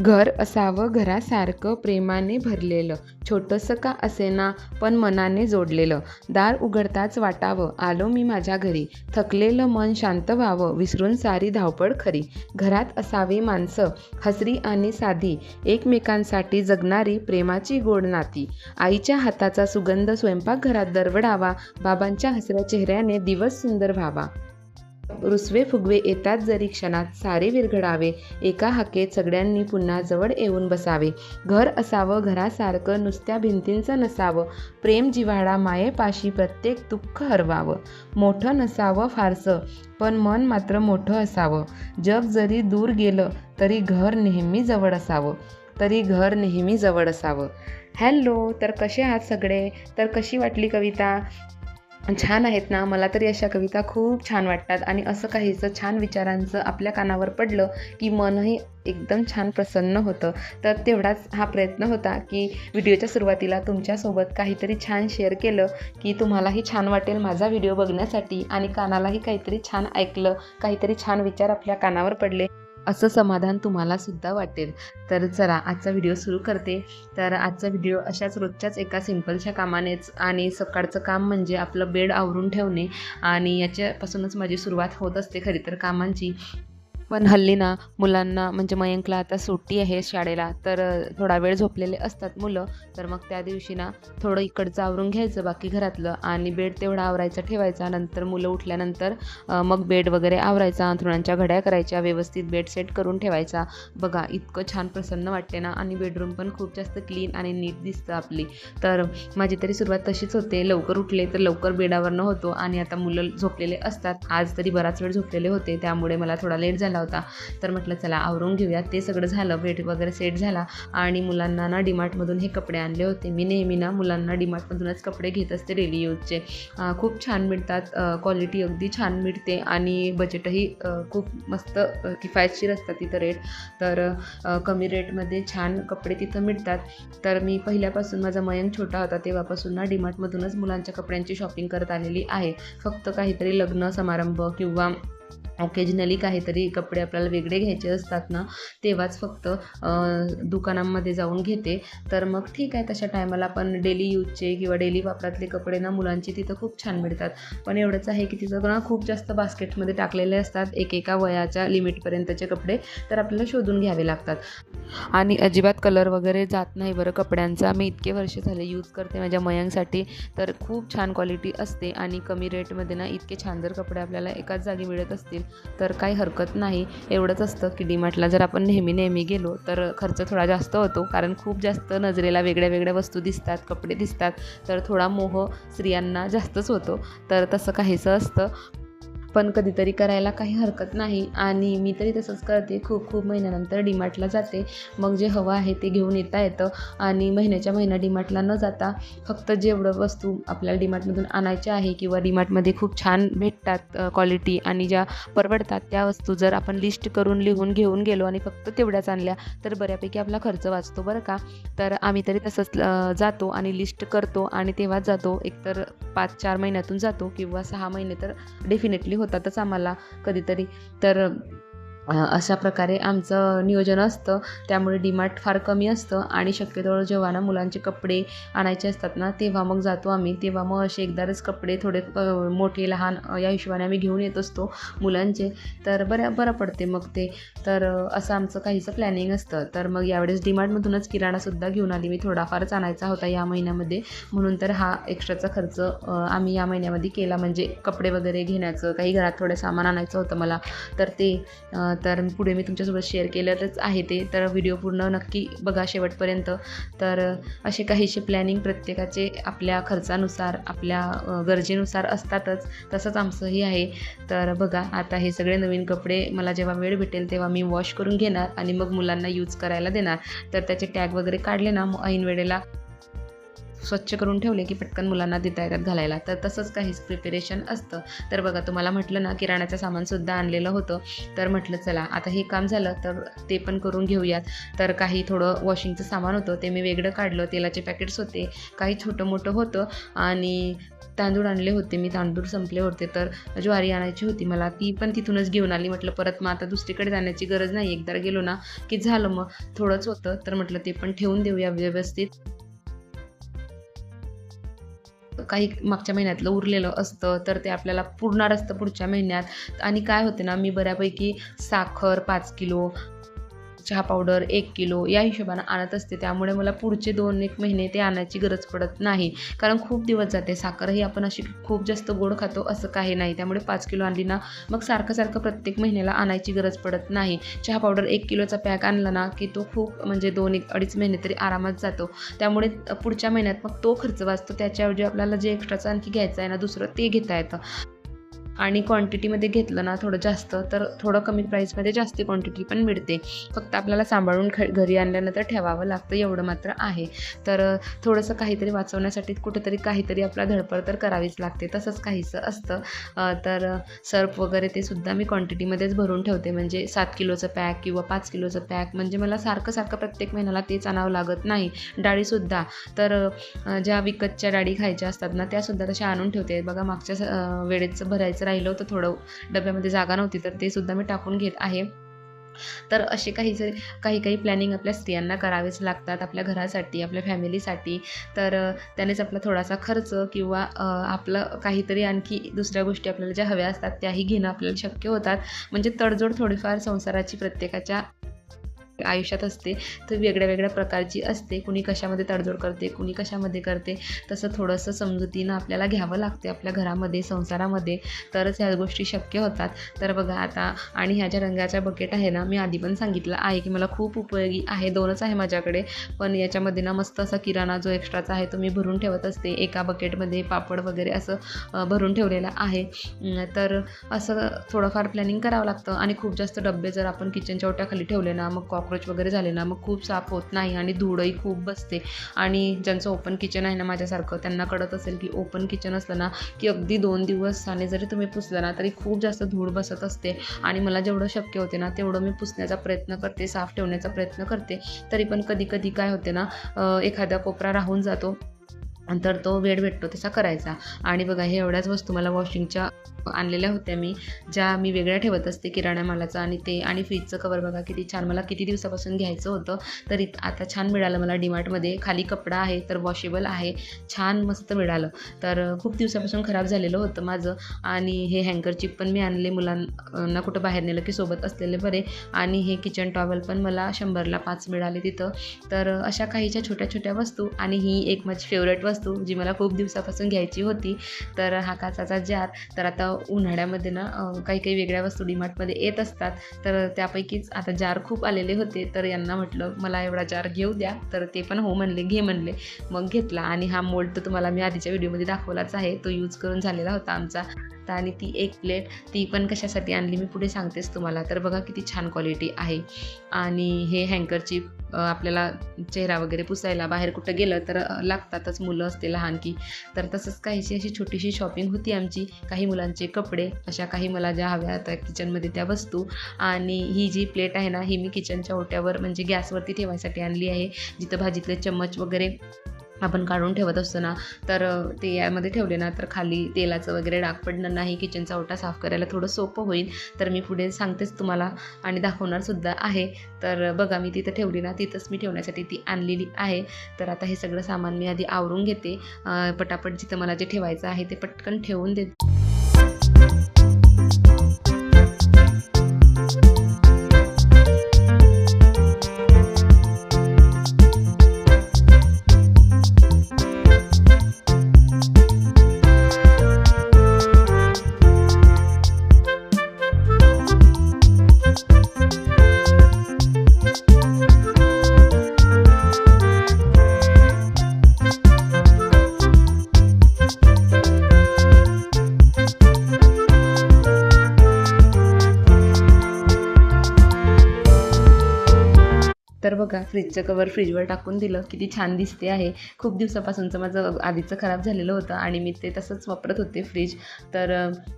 घर असावं घरासारखं प्रेमाने भरलेलं, छोटंसं का असेना पण मनाने जोडलेलं. दार उघडताच वाटावं आलो मी माझ्या घरी. थकलेलं मन शांत व्हावं विसरून सारी धावपळ खरी. घरात असावी माणसं हसरी आणि साधी, एकमेकांसाठी जगणारी प्रेमाची गोड नाती. आईच्या हाताचा सुगंध स्वयंपाकघरात दरवळावा, बाबांच्या हसऱ्या चेहऱ्याने दिवस सुंदर व्हावा. रुसवे फुगवे येतात जरी क्षणात सारे विरघळावे, एका हाकेत सगळ्यांनी पुन्हा जवळ येऊन बसावे. घर असावं घरासारखं नुसत्या भिंतींचं नसावं, प्रेम जिव्हाळा मायेपाशी प्रत्येक दुःख हरवावं. मोठं नसावं फारसं पण मन मात्र मोठं असावं, जग जरी दूर गेलं तरी घर नेहमी जवळ असावं, हॅलो, तर कसे आहात सगळे? तर कशी वाटली कविता? छान आहेत ना? मला तरी अशा कविता खूप छान वाटतात आणि असं काहीसं छान विचारांचं आपल्या कानावर पडलं की मनही एकदम छान प्रसन्न होतं. तर तेवढाच हा प्रयत्न होता की व्हिडिओच्या सुरुवातीला तुमच्यासोबत काहीतरी छान शेअर केलं की तुम्हालाही छान वाटेल माझा व्हिडिओ बघण्यासाठी आणि कानालाही काहीतरी छान ऐकलं, काहीतरी छान विचार आपल्या कानावर पडले असं समाधान तुम्हाला सुद्धा वाटेल. तर चला आजचा व्हिडिओ सुरू करते. तर आजचा व्हिडिओ अशाच रोजच्याच एका सिंपलच्या कामानेच आणि सकाळचं काम म्हणजे आपलं बेड आवरून ठेवणे आणि याच्यापासूनच माझी सुरुवात होत असते खरी तर कामांची. पण हल्ली ना मुलांना म्हणजे मयंकला आता सुट्टी आहे शाळेला, तर थोडा वेळ झोपलेले असतात मुलं. तर मग त्या दिवशी ना थोडं इकडचं आवरून घ्यायचं बाकी घरातलं आणि बेड तेवढा आवरायचा ठेवायचा. नंतर मुलं उठल्यानंतर मग बेड वगैरे आवरायचा, अंथरुणांच्या घड्या करायच्या, व्यवस्थित बेड सेट करून ठेवायचा. बघा इतकं छान प्रसन्न वाटते ना आणि बेडरूम पण खूप जास्त क्लीन आणि नीट दिसतं आपली. तर माझी तरी सुरुवात तशीच होते, लवकर उठले तर लवकर बेडावरनं होतो आणि आता मुलं झोपलेले असतात. आज तरी बराच वेळ झोपलेले होते त्यामुळे मला थोडा लेट झाला होता. तर म्हटलं चला आवरून घेऊया. ते सगळं झालं, बेड वगैरे सेट झाला आणि मुलांना ना डीमार्टमधून हे कपडे आणले होते. मी नेहमी ना मुलांना डीमार्टमधूनच कपडे घेत असते डेली यूजचे. खूप छान मिळतात, क्वालिटी अगदी छान मिळते आणि बजेटही खूप मस्त किफायतशीर असतात तिथं रेट. तर कमी रेटमध्ये छान कपडे तिथं मिळतात. तर मी पहिल्यापासून माझा मयंक छोटा होता तेव्हापासून ना डीमार्टमधूनच मुलांच्या कपड्यांची शॉपिंग करत आलेली आहे. फक्त काहीतरी लग्न समारंभ किंवा ऑकेजनली काहीतरी कपडे आपल्याला वेगळे घ्यायचे असतात ना, तेव्हाच फक्त दुकानांमध्ये जाऊन घेते. तर मग ठीक आहे, तशा टायमाला पण डेली यूजचे किंवा डेली वापरातले कपडे ना मुलांची तिथं खूप छान मिळतात. पण एवढंच आहे की तिथं ना खूप जास्त बास्केटमध्ये टाकलेले असतात एकेका वयाच्या लिमिटपर्यंतचे कपडे, तर आपल्याला शोधून घ्यावे लागतात आणि अजिबात कलर वगैरे जात नाही बरं कपड्यांचा. मी इतके वर्ष झाले यूज करते माझ्या मयंकसाठी, तर खूप छान क्वालिटी असते आणि कमी रेटमध्ये ना इतके छान जर कपडे आपल्याला एकाच जागी मिळत असतील तर काही हरकत नाही. एवढंच असतं की डीमार्टला जर आपण नेहमी गेलो तर खर्च थोडा जास्त होतो, कारण खूप जास्त नजरेला वेगळ्या वेगळ्या वस्तू दिसतात, कपडे दिसतात, तर थोडा मोह स्त्रियांना जास्तच होतो. तर तसं काहीसं असतं, पण कधीतरी करायला काही हरकत नाही आणि मी तरी तसंच करते. खूप महिन्यानंतर डीमार्टला जाते, मग जे हवं आहे ते घेऊन येता येतं आणि महिन्याच्या महिना डीमार्टला न जाता फक्त जेवढं वस्तू आपल्याला डीमार्टमधून आणायच्या आहे किंवा डीमार्टमध्ये खूप छान भेटतात क्वालिटी आणि ज्या परवडतात त्या वस्तू जर आपण लिस्ट करून लिहून घेऊन गेलो आणि फक्त तेवढ्याच आणल्या तर बऱ्यापैकी आपला खर्च वाचतो बरं का. तर आम्ही तरी तसंच जातो आणि लिस्ट करतो आणि तेव्हाच जातो. एकतर 5-4 महिन्यातून जातो किंवा 6 महिने तर डेफिनेटली होतातच आम्हाला कधीतरी. तर अशा प्रकारे आमचं नियोजन असतं. त्यामुळे डीमार्ट फार कमी असतं आणि शक्यतो जेव्हा ना मुलांचे कपडे आणायचे असतात ना तेव्हा मग जातो आम्ही. तेव्हा मग असे एकदाच कपडे थोडे मोठे लहान या हिशोबाने आम्ही घेऊन येत असतो मुलांचे, तर बरं पडते मग ते. तर असं आमचं काहीसं प्लॅनिंग असतं. तर मग यावेळेस डीमार्टमधूनच किराणासुद्धा घेऊन आली मी. थोडाफारच आणायचा होता या महिन्यामध्ये, म्हणून तर हा एक्स्ट्राचा खर्च आम्ही या महिन्यामध्ये केला. म्हणजे कपडे वगैरे घेण्याचं, काही घरात थोडं सामान आणायचं होतं मला, तर ते तर पुढे मी तुमच्यासोबत शेअर केलेलंच आहे ते. तर व्हिडिओ पूर्ण नक्की बघा शेवटपर्यंत. तर असे काहीसे प्लॅनिंग प्रत्येकाचे आपल्या खर्चानुसार, आपल्या गरजेनुसार असतातच. तसंच आमचंही आहे. तर बघा आता हे सगळे नवीन कपडे मला जेव्हा वेळ भेटेल तेव्हा मी वॉश करून घेणार आणि मग मुलांना यूज करायला देणार. तर त्याचे टॅग वगैरे काढले ना मग ऐन वेळेला स्वच्छ करून ठेवले की पटकन मुलांना देता येतात घालायला. तर तसंच काहीच प्रिपरेशन असतं. तर बघा तुम्हाला म्हटलं ना किराण्याचं सामानसुद्धा आणलेलं होतं, तर म्हटलं चला आता हे काम झालं तर ते पण करून घेऊयात. तर काही थोडं वॉशिंगचं सामान होतं ते मी वेगळं काढलं. तेलाचे पॅकेट्स होते, काही छोटं मोठं होतं आणि तांदूळ आणले होते मी, तांदूळ संपले होते, तर ज्वारी आणायची होती मला, ती पण तिथूनच घेऊन आली. म्हटलं परत मग आता दुसरीकडे जाण्याची गरज नाही, एकदा गेलो ना की झालं, मग थोडंच होतं तर म्हटलं ते पण ठेवून देऊया व्यवस्थित. काही मागच्या महिन्यातलं उरलेलं असतं तर ते आपल्याला पुरणार असतं पुढच्या महिन्यात. आणि काय होते ना, मी बऱ्यापैकी साखर 5 किलो, चहा पावडर 1 किलो या हिशोबानं आणत असते. त्यामुळे मला पुढचे 2-1 महिने ते आणायची गरज पडत नाही. कारण खूप दिवस जाते. साखरही आपण अशी खूप जास्त गोड खातो असं काही नाही. त्यामुळे 5 किलो आणली ना, मग सारखं प्रत्येक महिन्याला आणायची गरज पडत नाही. चहा पावडर 1 किलोचा पॅक आणला ना, की तो खूप म्हणजे 2-2.5 महिने तरी आरामात जातो. त्यामुळे पुढच्या महिन्यात मग तो खर्च वाचतो. त्याच्याऐवजी आपल्याला जे एक्स्ट्राचं आणखी घ्यायचं आहे ना दुसरं, ते घेता येतं. आणि क्वांटिटीमध्ये घेतलं ना थोडं जास्त, तर थोडं कमी प्राईसमध्ये जास्त क्वांटिटी पण मिळते. फक्त आपल्याला सांभाळून घरी आणल्यानंतर ठेवावं लागतं, एवढं मात्र आहे. तर थोडंसं काहीतरी वाचवण्यासाठी कुठेतरी काहीतरी आपला धडपड तर करावीच लागते, तसंच काहीसं असतं. तर सर्फ वगैरे ते सुद्धा मी क्वांटिटीमध्येच भरून ठेवते, म्हणजे 7 किलोचं पॅक किंवा 5 किलोचं पॅक, म्हणजे मला सारखं प्रत्येक महिन्याला तेच आणावं लागत नाही. डाळीसुद्धा तर ज्या विकतच्या डाळी खायच्या असतात ना, त्यासुद्धा तशा आणून ठेवते. बघा मागच्या वेळेचं भरायचं राहिलं होतं थोडं, डब्यामध्ये जागा नव्हती, तर ते सुद्धा मी टाकून घेत आहे. तर असे काही प्लॅनिंग आपल्या स्त्रियांना करावेच लागतात आपल्या घरासाठी, आपल्या फॅमिलीसाठी. तर त्यानेच आपला थोडासा खर्च किंवा आपलं काहीतरी आणखी दुसऱ्या गोष्टी आपल्याला ज्या हव्या असतात त्याही घेणं आपल्याला शक्य होतात. म्हणजे तडजोड थोडीफार संसाराची प्रत्येकाच्या आयुष्यात असते, तर वेगळ्या प्रकारची असते. कुणी कशामध्ये तडजोड करते, कुणी कशामध्ये करते, तसं थोडंसं समजुतीनं आपल्याला घ्यावं लागते आपल्या घरामध्ये, संसारामध्ये, तरच ह्या गोष्टी शक्य होतात. तर बघा आता, आणि ह्या ज्या रंगाच्या बकेट आहे ना, मी आधी पण सांगितलं आहे की मला खूप उपयोगी आहे. 2च आहे माझ्याकडे, पण याच्यामध्ये ना मस्त असा किराणा जो एक्स्ट्राचा आहे तो मी भरून ठेवत असते. एका बकेटमध्ये पापड वगैरे असं भरून ठेवलेलं आहे. तर असं थोडंफार प्लॅनिंग करावं लागतं. आणि खूप जास्त डब्बे जर आपण किचनच्या ओट्याखाली ठेवले ना, मग कॉक्रोच वगैरे झाले ना, मग खूप साफ होत नाही आणि धूळही खूप बसते. आणि ज्यांचं ओपन किचन आहे ना माझ्यासारखं, त्यांना कळत असेल की ओपन किचन असलं ना की अगदी 2 दिवसाने जरी तुम्ही पुसलं ना तरी खूप जास्त धूळ बसत असते. आणि मला जेवढं शक्य होते ना तेवढं मी पुसण्याचा प्रयत्न करते, साफ ठेवण्याचा प्रयत्न करते. तरी पण कधी काय होते ना, एखादा कोपरा राहून जातो, तर तो वेळ भेटतो तसा करायचा. आणि बघा, हे एवढ्याच वस्तू मला वॉशिंगच्या आणलेल्या होत्या मी, ज्या मी वेगळ्या ठेवत असते किराणा मालाचं. आणि ते आणि फ्रीजचं कवर बघा किती छान, मला किती दिवसापासून घ्यायचं होतं, तरी आता छान मिळालं मला डीमार्टमध्ये. खाली कपडा आहे, तर वॉशेबल आहे, छान मस्त मिळालं. तर खूप दिवसापासून खराब झालेलं होतं माझं. आणि हे हँकर चिप पण मी आणले, मुलांना कुठं बाहेर नेलं की सोबत असलेले बरे. आणि हे किचन टॉवेल पण मला 100ला 5 मिळाले तिथं. तर अशा काहीच्या छोट्या वस्तू. आणि ही एक माझी फेवरेट वस्तू जी मला खूप दिवसापासून घ्यायची होती, तर हा काचाचा जार. तर आता उन्हाळ्यामध्ये ना काही वेगळ्या वस्तू डीमार्टमध्ये येत असतात, तर त्यापैकीच आता जार खूप आलेले होते. तर यांना म्हटलं मला एवढा जार घेऊ द्या, तर ते पण हो म्हणले, घे म्हणले. मग घेतला. आणि हा मोल्ड तर तुम्हाला मी आधीच्या व्हिडिओमध्ये दाखवलाच आहे, तो यूज करून झालेला होता आमचा. आणि ती एक प्लेट, ती पण कशासाठी आणली मी पुढे सांगतेच तुम्हाला. तर बघा किती छान क्वालिटी आहे. आणि हे हँकरची आपल्याला चेहरा वगैरे पुसायला बाहेर कुठं गेलं तर लागतातच, मुलं असते लहान की. तर तसंच काहीशी अशी छोटीशी शॉपिंग होती आमची. काही मुलांचे कपडे, अशा काही मला ज्या हव्या होत्या किचनमध्ये त्या वस्तू. आणि ही जी प्लेट आहे ना, ही मी किचनच्या ओट्यावर म्हणजे गॅसवरती ठेवायसाठी आणली आहे. जिथं भाजीतले चम्मच वगैरे आपण काढून ठेवत असतो ना, तर ते यामध्ये ठेवले ना तर खाली तेलाचं वगैरे डाग पडणार नाही, किचनचा ओटा साफ करायला थोडं सोपं होईल. तर मी पुढे सांगतेच तुम्हाला आणि दाखवणार सुद्धा आहे. तर बघा, मी तिथं ठेवली ना, तिथंच मी ठेवण्यासाठी ती आणलेली आहे. तर आता हे सगळं सामान मी आधी आवरून घेते, पटापट जिथं मला जे ठेवायचं आहे ते पटकन ठेवून देते. बघा फ्रीजचं कवर फ्रीजवर टाकून दिलं, किती छान दिसते आहे. खूप दिवसापासूनचं माझं आधीचं खराब झालेलं होतं आणि मी ते तसंच वापरत होते फ्रीज. तर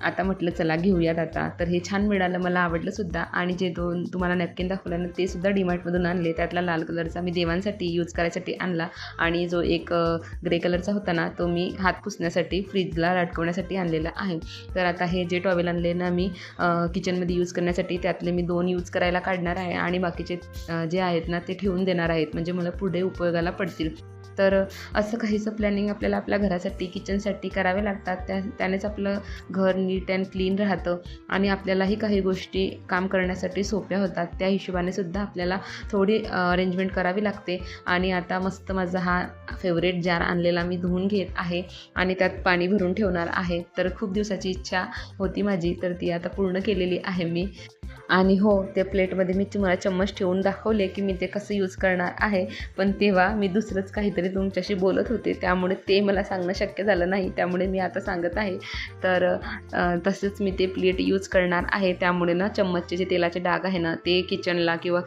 आता म्हटलं चला घेऊयात आता. तर हे छान मिळालं, मला आवडलं सुद्धा. आणि जे 2 तुम्हाला नॅपकिन दाखवलं ना ते सुद्धा डीमार्टमधून आणले. त्यातला लाल कलरचा मी देवांसाठी यूज करायसाठी आणला आणि जो एक ग्रे कलरचा होता ना तो मी हात पुसण्यासाठी फ्रीजला लटकवण्यासाठी आणलेला आहे. तर आता हे जे टॉवेल आणले ना मी किचनमध्ये यूज करण्यासाठी, त्यातले मी 2 यूज करायला काढणार आहे आणि बाकीचे जे आहेत ना ते ठेवून देणार आहेत, म्हणजे मला पुढे उपयोगाला पडतील. तर असं काहीसं प्लॅनिंग आपल्याला आपल्या घरासाठी किचनसाठी करावे लागतात. त्यानेच आपलं घर नीट अँड क्लीन राहतं आणि आपल्यालाही काही गोष्टी काम करण्यासाठी सोप्या होतात. त्या हिशोबाने सुद्धा आपल्याला थोडी अरेंजमेंट करावी लागते. आणि आता मस्त माझा हा फेवरेट जार आणलेला मी धुवून घेत आहे आणि त्यात पाणी भरून ठेवणार आहे. तर खूप दिवसाची इच्छा होती माझी, तर ती आता पूर्ण केलेली आहे मी. आणि हो, त्या प्लेटमध्ये मी तुम्हाला चम्मच ठेवून दाखवले की मी ते कसं यूज करणार आहे. पण तेव्हा मी दुसरंच काहीतरी तुमच्याशी बोलत होते, त्यामुळे ते मला सांगणं शक्य झालं नाही. त्यामुळे मी आता सांगत आहे. तर तसंच मी ते प्लेट यूज करणार आहे. त्यामुळे ना चम्मचचे जे तेलाचे डाग आहे ना ते किचनला किंवा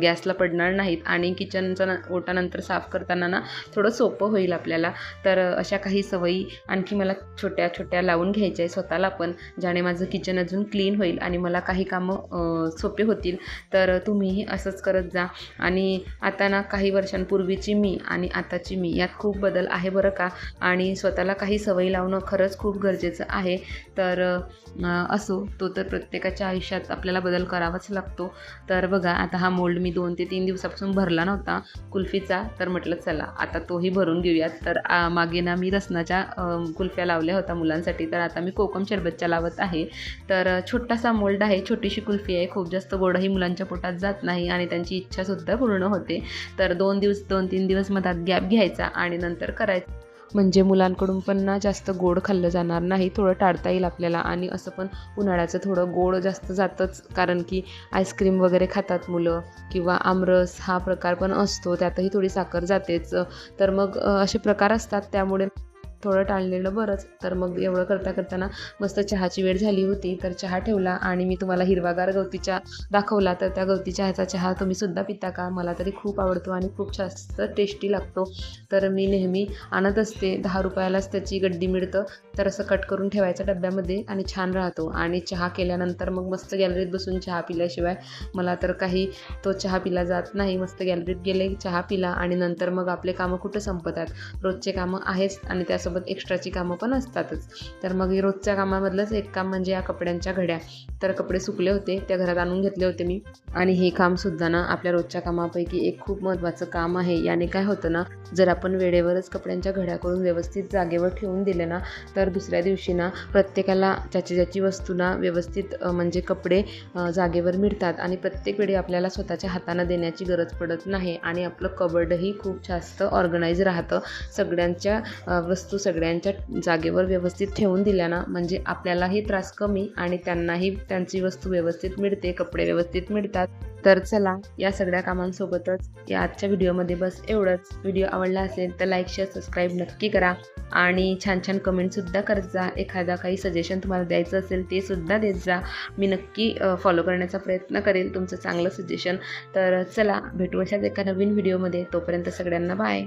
गॅसला पडणार नाहीत आणि किचनचा ओटा नंतर साफ करताना ना थोडं सोपं होईल आपल्याला. तर अशा काही सवयी आणखी मला छोट्या छोट्या लावून घ्यायच्या आहे स्वतःला पण, ज्याने माझं किचन अजून क्लीन होईल आणि मला काही कामं सोपे होतील. तर तुम्हीही असंच करत जा. आणि आता ना काही वर्षांपूर्वीची मी आणि आताची मी यात खूप बदल आहे बरं का. आणि स्वतःला काही सवयी लावणं खरंच खूप गरजेचं आहे. तर असो, तो तर प्रत्येकाच्या आयुष्यात आपल्याला बदल करावाच लागतो. तर बघा आता हा मोल्ड मी 2 ते 3 दिवसापासून भरला नव्हता कुल्फीचा, तर म्हटलं चला आता तोही भरून घेऊयात. तर मागे ना मी रसनाच्या कुल्फ्या लावल्या होत्या मुलांसाठी, तर आता मी कोकम शरबतच्या लावत आहे. तर छोटासा मोल्ड आहे, छोटीशी कुल्फी आहे. खूप जास्त गोडही मुलांच्या पोटात जात नाही आणि त्यांची इच्छासुद्धा पूर्ण होते. तर 2-3 दिवस मधात गॅप घ्यायचा आणि नंतर करायचं, म्हणजे मुलांकडून पण ना जास्त गोड खाल्लं जाणार नाही, थोडं टाळता येईल आपल्याला. आणि असं पण उन्हाळ्याचं थोडं गोड जास्त जातंच, कारण की आईस्क्रीम वगैरे खातात मुलं किंवा आमरस हा प्रकार पण असतो, त्यातही थोडी साखर जातेच. तर मग असे प्रकार असतात, त्यामुळे थोडं टाळलेलं बरंच. तर मग एवढं करता करताना मस्त चहाची वेळ झाली होती, तर चहा ठेवला आणि मी तुम्हाला हिरवागार गवती चहा दाखवला. तर त्या गवती चहाचा चहा तुम्ही सुद्धा पिता का? मला तरी खूप आवडतो आणि खूप जास्त टेस्टी लागतो. तर मी नेहमी आणत असते. 10 रुपयालाच त्याची गड्डी मिळतं. तर असं कट करून ठेवायचं डब्यामध्ये आणि छान राहतो. आणि चहा केल्यानंतर मग मस्त गॅलरीत बसून चहा पिल्याशिवाय मला तर काही तो चहा पिला जात नाही. मस्त गॅलरीत गेले, चहा पिला आणि नंतर मग आपले कामं कुठं संपतात. रोजचे कामं आहेच आणि त्यासोबत एक्स्ट्राची कामं पण असतातच. तर मग रोजच्या कामामधलंच एक काम म्हणजे या कपड्यांच्या घड्या. तर कपडे सुकले होते, त्या घरात आणून घेतले होते मी. आणि हे कामसुद्धा ना आपल्या रोजच्या कामापैकी एक खूप महत्त्वाचं काम आहे. याने काय होतं ना, जर आपण वेळेवरच कपड्यांच्या घड्या करून व्यवस्थित जागेवर ठेवून दिले ना, तर दुसऱ्या दिवशी ना प्रत्येकाला ज्याची वस्तू ना व्यवस्थित म्हणजे कपडे जागेवर मिळतात आणि प्रत्येक वेळी आपल्याला स्वतःच्या हाताने देण्याची गरज पडत नाही आणि आपलं कबर्डही खूप जास्त ऑर्गनाईज राहतं. सगळ्यांच्या वस्तू सगळ्यांच्या जागेवर व्यवस्थित ठेवून दिल्या ना, म्हणजे आपल्यालाही त्रास कमी आणि त्यांनाही त्यांची वस्तू व्यवस्थित मिळते, कपडे व्यवस्थित मिळतात. तर चला, या सगळ्या कामांसोबतच या आजच्या व्हिडिओमध्ये बस एवढंच. व्हिडिओ आवडला असेल तर लाईक, शेअर, सबस्क्राईब नक्की करा आणि छान छान कमेंटसुद्धा करत जा. एखादा काही सजेशन तुम्हाला द्यायचं असेल ते सुद्धा देत जा. मी नक्की फॉलो करण्याचा प्रयत्न करेल तुमचं चांगलं सजेशन. तर चला, भेटू अशाच एका नवीन व्हिडिओमध्ये. तोपर्यंत सगळ्यांना बाय.